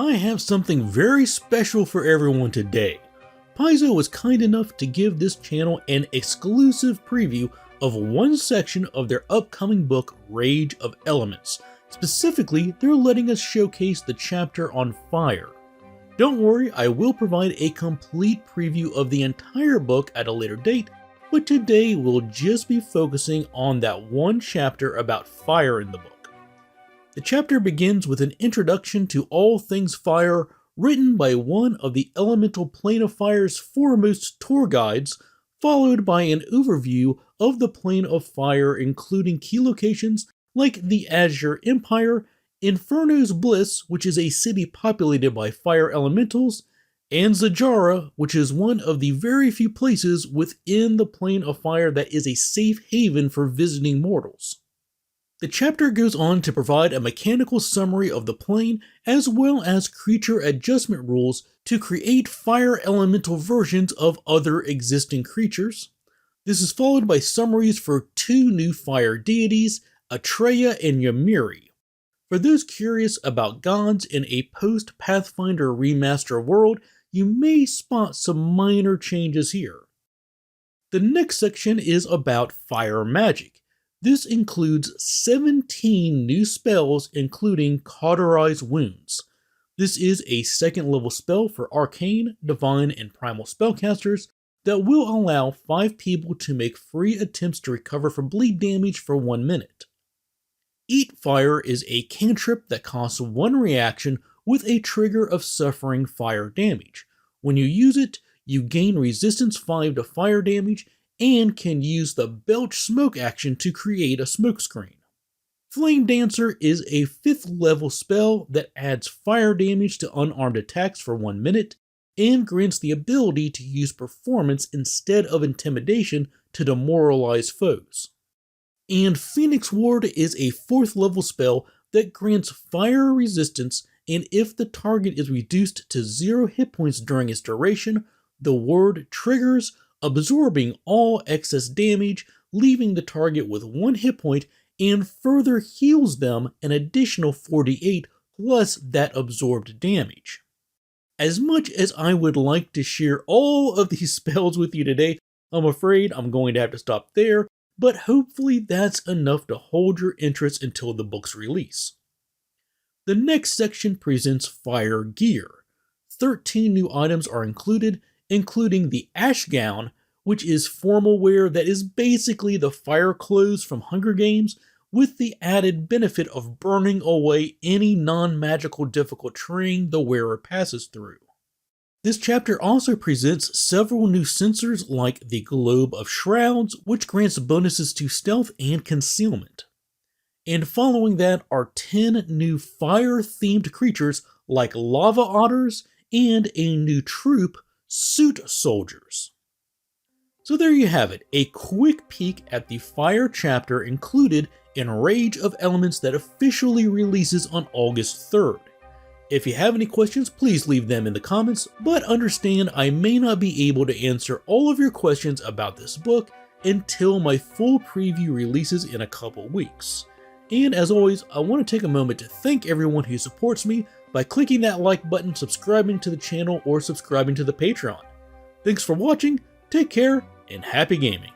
I have something very special for everyone today. Paizo was kind enough to give this channel an exclusive preview of one section of their upcoming book, Rage of Elements. Specifically, they're letting us showcase the chapter on fire. Don't worry, I will provide a complete preview of the entire book at a later date, but today we'll just be focusing on that one chapter about fire in the book. The chapter begins with an introduction to all things fire, written by one of the Elemental Plane of Fire's foremost tour guides, followed by an overview of the Plane of Fire, including key locations like the Azure Empire, Inferno's Bliss, which is a city populated by fire elementals, and Zajara, which is one of the very few places within the Plane of Fire that is a safe haven for visiting mortals. The chapter goes on to provide a mechanical summary of the plane as well as creature adjustment rules to create fire elemental versions of other existing creatures. This is followed by summaries for two new fire deities, Atreya and Ymiri. For those curious about gods in a post-Pathfinder remaster world, you may spot some minor changes here. The next section is about fire magic. This includes 17 new spells, including Cauterize Wounds. This is a second level spell for Arcane, Divine, and Primal spellcasters that will allow 5 people to make free attempts to recover from bleed damage for 1 minute. Eat Fire is a cantrip that costs 1 reaction with a trigger of suffering fire damage. When you use it, you gain resistance 5 to fire damage and can use the Belch Smoke action to create a smoke screen. Flame Dancer is a 5th level spell that adds fire damage to unarmed attacks for 1 minute and grants the ability to use performance instead of intimidation to demoralize foes. And Phoenix Ward is a 4th level spell that grants fire resistance, and if the target is reduced to 0 hit points during its duration, the ward triggers, absorbing all excess damage, leaving the target with 1 hit point, and further heals them an additional 48 plus that absorbed damage. As much as I would like to share all of these spells with you today, I'm afraid I'm going to have to stop there, but hopefully that's enough to hold your interest until the book's release. The next section presents fire gear. 13 new items are included, including the Ash Gown, which is formal wear that is basically the fire clothes from Hunger Games, with the added benefit of burning away any non-magical difficult terrain the wearer passes through. This chapter also presents several new sensors like the Globe of Shrouds, which grants bonuses to stealth and concealment. And following that are 10 new fire-themed creatures like Lava Otters and a new troop, Suit Soldiers. So there you have it, a quick peek at the fire chapter included in Rage of Elements that officially releases on August 3rd. If you have any questions, please leave them in the comments, but understand I may not be able to answer all of your questions about this book until my full preview releases in a couple weeks. And as always, I want to take a moment to thank everyone who supports me by clicking that like button, subscribing to the channel, or subscribing to the Patreon. Thanks for watching, take care, and happy gaming!